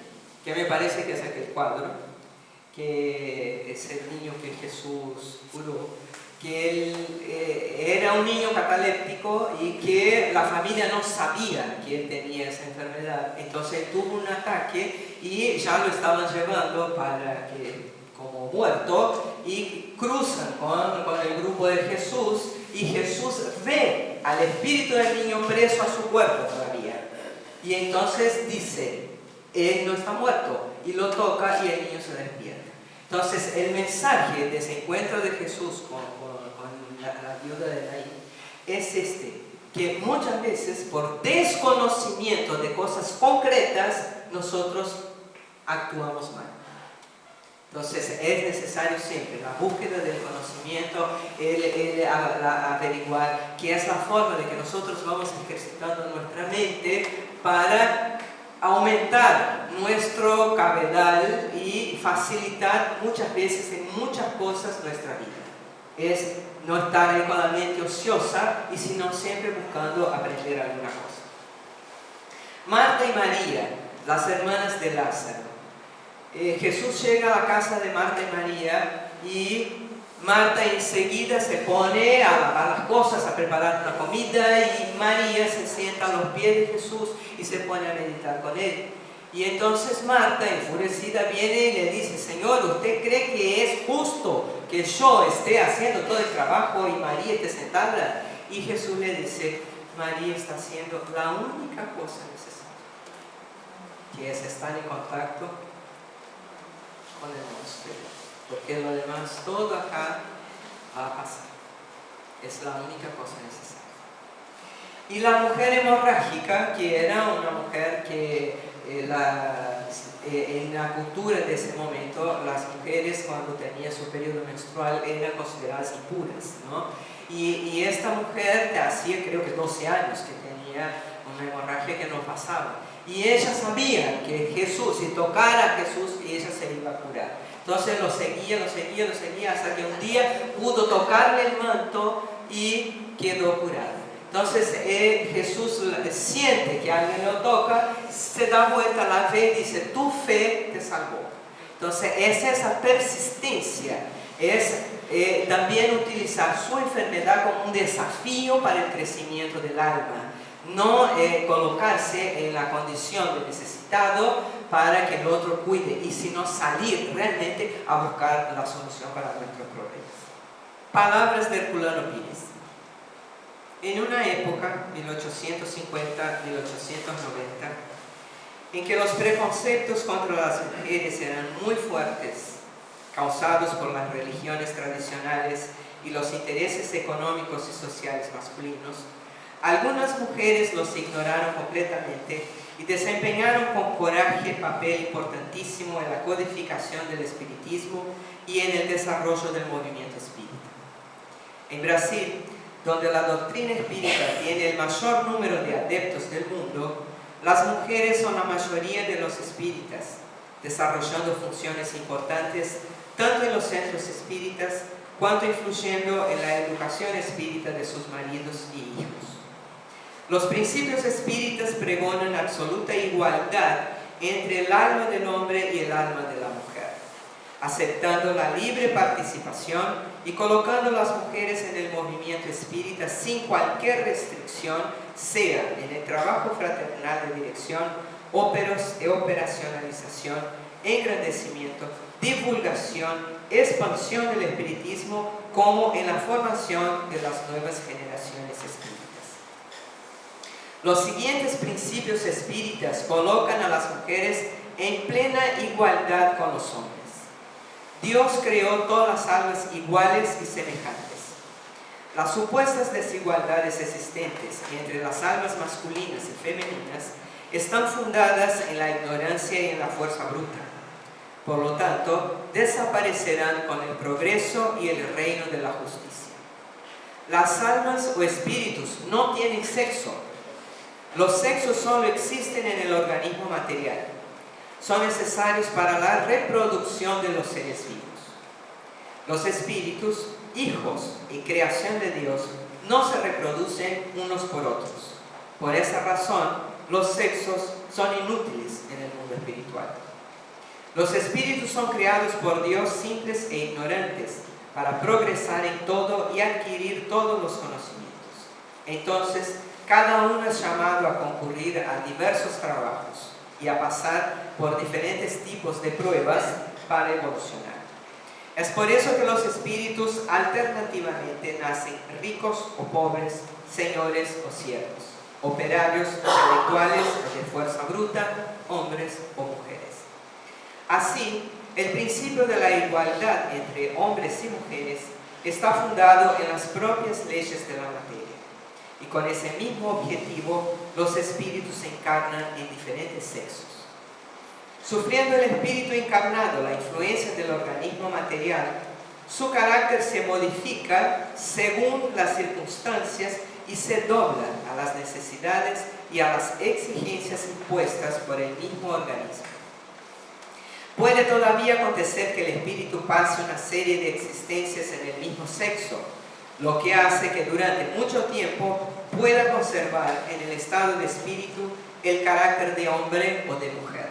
[SPEAKER 1] que me parece que es aquel cuadro, que es el niño que Jesús curó, que él era un niño cataléptico y que la familia no sabía que él tenía esa enfermedad. Entonces él tuvo un ataque y ya lo estaban llevando como muerto, y cruzan con el grupo de Jesús, y Jesús ve al espíritu del niño preso a su cuerpo todavía. Y entonces dice, él no está muerto, y lo toca y el niño se despierta. Entonces el mensaje de ese encuentro de Jesús con la viuda de Naín es este, que muchas veces por desconocimiento de cosas concretas nosotros actuamos mal. Entonces es necesario siempre la búsqueda del conocimiento, el averiguar qué es la forma de que nosotros vamos ejercitando nuestra mente para aumentar nuestro cabedal y facilitar muchas veces en muchas cosas nuestra vida. Es no estar ahí con la mente ociosa, y sino siempre buscando aprender alguna cosa. Marta y María, las hermanas de Lázaro. Jesús llega a la casa de Marta y María, y Marta enseguida se pone a lavar las cosas, a preparar una comida, y María se sienta a los pies de Jesús y se pone a meditar con él. Y entonces Marta, enfurecida, viene y le dice, Señor, ¿usted cree que es justo que yo esté haciendo todo el trabajo y María esté sentada? Y Jesús le dice, María está haciendo la única cosa necesaria, que es estar en contacto con el Espíritu, porque lo demás, todo acá va a pasar. Es la única cosa necesaria. Y la mujer hemorrágica, que era una mujer que en la cultura de ese momento, las mujeres cuando tenían su periodo menstrual eran consideradas impuras, ¿no? Y esta mujer hacía creo que 12 años que tenía una hemorragia que no pasaba. Y ella sabía que Jesús, si tocara a Jesús, ella se iba a curar. Entonces lo seguía, hasta que un día pudo tocarle el manto y quedó curada. Entonces Jesús siente que alguien lo toca, se da vuelta, la ve y dice, tu fe te salvó. Entonces es esa persistencia, es también utilizar su enfermedad como un desafío para el crecimiento del alma. No colocarse en la condición de necesitado para que el otro cuide, y sino salir realmente a buscar la solución para nuestros problemas. Palabras de Herculano Pires. En una época, 1850-1890, en que los preconceptos contra las mujeres eran muy fuertes, causados por las religiones tradicionales y los intereses económicos y sociales masculinos, algunas mujeres los ignoraron completamente y desempeñaron con coraje papel importantísimo en la codificación del espiritismo y en el desarrollo del movimiento espírita. En Brasil, donde la doctrina espírita tiene el mayor número de adeptos del mundo, las mujeres son la mayoría de los espíritas, desarrollando funciones importantes tanto en los centros espíritas cuanto influyendo en la educación espírita de sus maridos y hijos. Los principios espíritas pregonan absoluta igualdad entre el alma del hombre y el alma de la mujer, aceptando la libre participación y colocando a las mujeres en el movimiento espírita sin cualquier restricción, sea en el trabajo fraternal de dirección operacionalización, engrandecimiento, divulgación, expansión del espiritismo, como en la formación de las nuevas generaciones espíritas. Los siguientes principios espíritas colocan a las mujeres en plena igualdad con los hombres. Dios creó todas las almas iguales y semejantes. Las supuestas desigualdades existentes entre las almas masculinas y femeninas están fundadas en la ignorancia y en la fuerza bruta. Por lo tanto, desaparecerán con el progreso y el reino de la justicia. Las almas o espíritus no tienen sexo. Los sexos solo existen en el organismo material. Son necesarios para la reproducción de los seres vivos. Los espíritus, hijos y creación de Dios, no se reproducen unos por otros. Por esa razón, los sexos son inútiles en el mundo espiritual. Los espíritus son creados por Dios simples e ignorantes para progresar en todo y adquirir todos los conocimientos. Entonces, cada uno es llamado a concurrir a diversos trabajos y a pasar por diferentes tipos de pruebas para evolucionar. Es por eso que los espíritus alternativamente nacen ricos o pobres, señores o siervos, operarios, intelectuales o de fuerza bruta, hombres o mujeres. Así, el principio de la igualdad entre hombres y mujeres está fundado en las propias leyes de la materia. Y con ese mismo objetivo, los espíritus se encarnan en diferentes sexos. Sufriendo el espíritu encarnado la influencia del organismo material, su carácter se modifica según las circunstancias y se dobla a las necesidades y a las exigencias impuestas por el mismo organismo. Puede todavía acontecer que el espíritu pase una serie de existencias en el mismo sexo, lo que hace que durante mucho tiempo pueda conservar en el estado de espíritu el carácter de hombre o de mujer.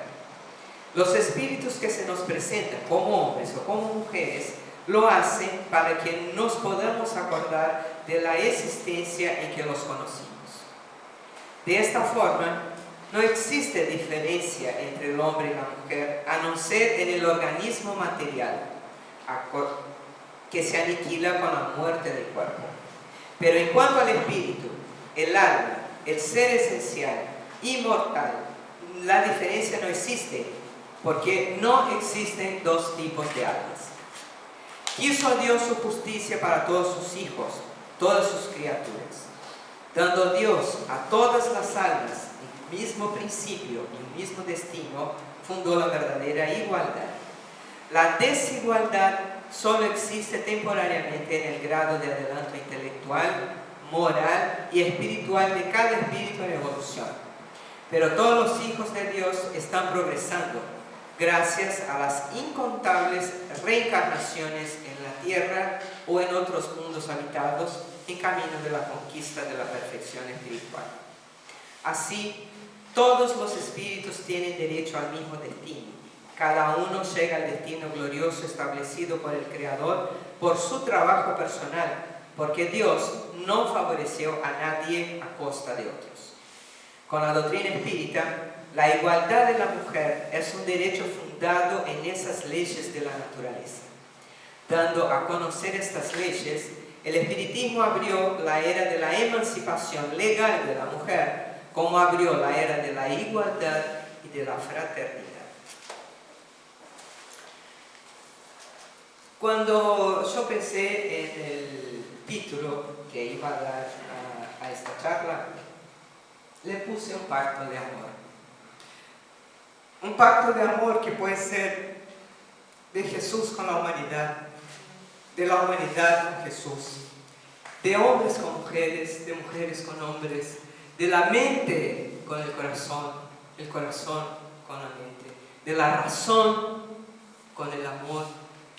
[SPEAKER 1] Los espíritus que se nos presentan como hombres o como mujeres lo hacen para que nos podamos acordar de la existencia en que los conocimos. De esta forma, no existe diferencia entre el hombre y la mujer, a no ser en el organismo material, que se aniquila con la muerte del cuerpo. Pero en cuanto al espíritu, el alma, el ser esencial, inmortal, la diferencia no existe, porque no existen dos tipos de almas. Quiso Dios su justicia para todos sus hijos, todas sus criaturas, dando Dios a todas las almas el mismo principio y el mismo destino, fundó la verdadera igualdad. La desigualdad solo existe temporariamente en el grado de adelanto intelectual, moral y espiritual de cada espíritu en evolución. Pero todos los hijos de Dios están progresando gracias a las incontables reencarnaciones en la tierra o en otros mundos habitados en camino de la conquista de la perfección espiritual. Así, todos los espíritus tienen derecho al mismo destino. Cada uno llega al destino glorioso establecido por el Creador por su trabajo personal, porque Dios no favoreció a nadie a costa de otros. Con la doctrina espírita, la igualdad de la mujer es un derecho fundado en esas leyes de la naturaleza. Dando a conocer estas leyes, el espiritismo abrió la era de la emancipación legal de la mujer, como abrió la era de la igualdad y de la fraternidad. Cuando yo pensé en el título que iba a dar a esta charla, le puse un pacto de amor. Un pacto de amor que puede ser de Jesús con la humanidad, de la humanidad con Jesús, de hombres con mujeres, de mujeres con hombres, de la mente con el corazón con la mente, de la razón con el amor,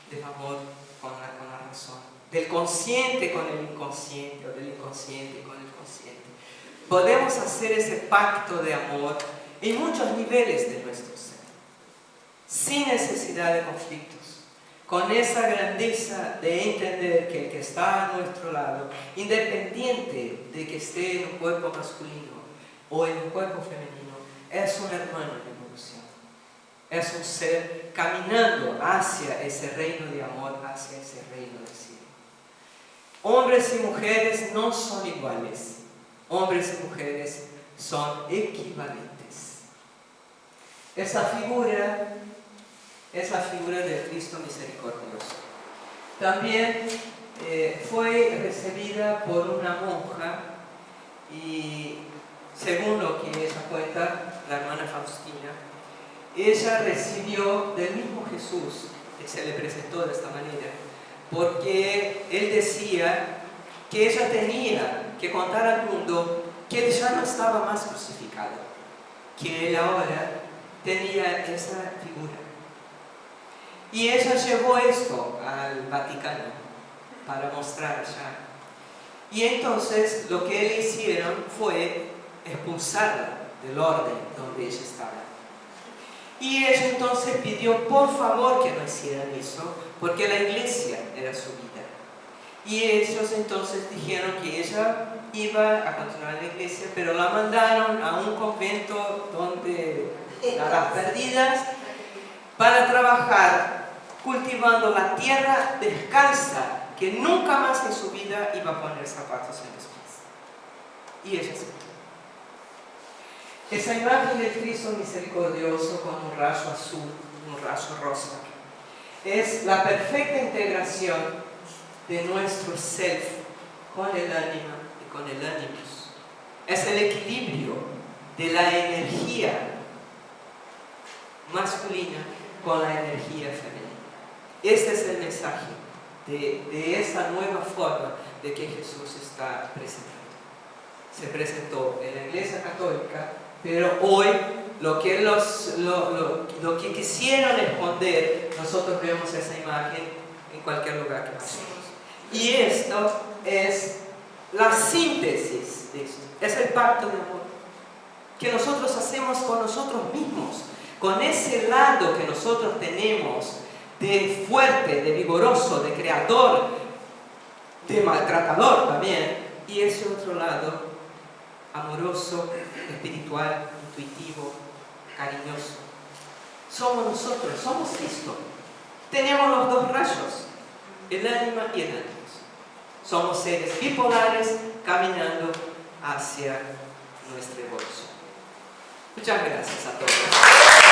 [SPEAKER 1] del amor con la razón, del consciente con el inconsciente o del inconsciente con el consciente. Podemos hacer ese pacto de amor en muchos niveles de nuestro ser, sin necesidad de conflictos, con esa grandeza de entender que el que está a nuestro lado, independiente de que esté en un cuerpo masculino o en un cuerpo femenino, es un hermano en evolución. Es un ser caminando hacia ese reino de amor, hacia ese reino del cielo. Hombres y mujeres no son iguales. Hombres y mujeres son equivalentes. Esa figura es la figura del Cristo misericordioso. También fue recibida por una monja y, según lo que ella cuenta, la hermana Faustina, ella recibió del mismo Jesús, que se le presentó de esta manera, porque él decía que ella tenía que contar al mundo que él ya no estaba más crucificado, que él ahora tenía esa figura. Y ella llevó esto al Vaticano para mostrar allá. Y entonces lo que le hicieron fue expulsarla del orden donde ella estaba. Y ella entonces pidió por favor que no hicieran eso, porque la iglesia era su vida. Y ellos entonces dijeron que ella iba a continuar en la iglesia, pero la mandaron a un convento donde a las perdidas para trabajar cultivando la tierra descalza, que nunca más en su vida iba a poner zapatos en los pies. Y ella aceptó. Esa imagen del Cristo misericordioso con un rayo azul, un rayo rosa, es la perfecta integración de nuestro self con el ánima y con el ánimos. Es el equilibrio de la energía masculina con la energía femenina. Este es el mensaje de esta nueva forma de que Jesús está presentando. Se presentó en la Iglesia Católica, pero hoy lo que quisieron esconder, nosotros vemos esa imagen en cualquier lugar que pasemos. Y esto es la síntesis de eso. Es el pacto de amor que nosotros hacemos con nosotros mismos, con ese lado que nosotros tenemos de fuerte, de vigoroso, de creador, de maltratador también, y ese otro lado amoroso, espiritual, intuitivo, cariñoso. Somos nosotros, somos Cristo. Tenemos los dos rayos, el ánima y el ánimos. Somos seres bipolares caminando hacia nuestra evolución. Muchas gracias a todos.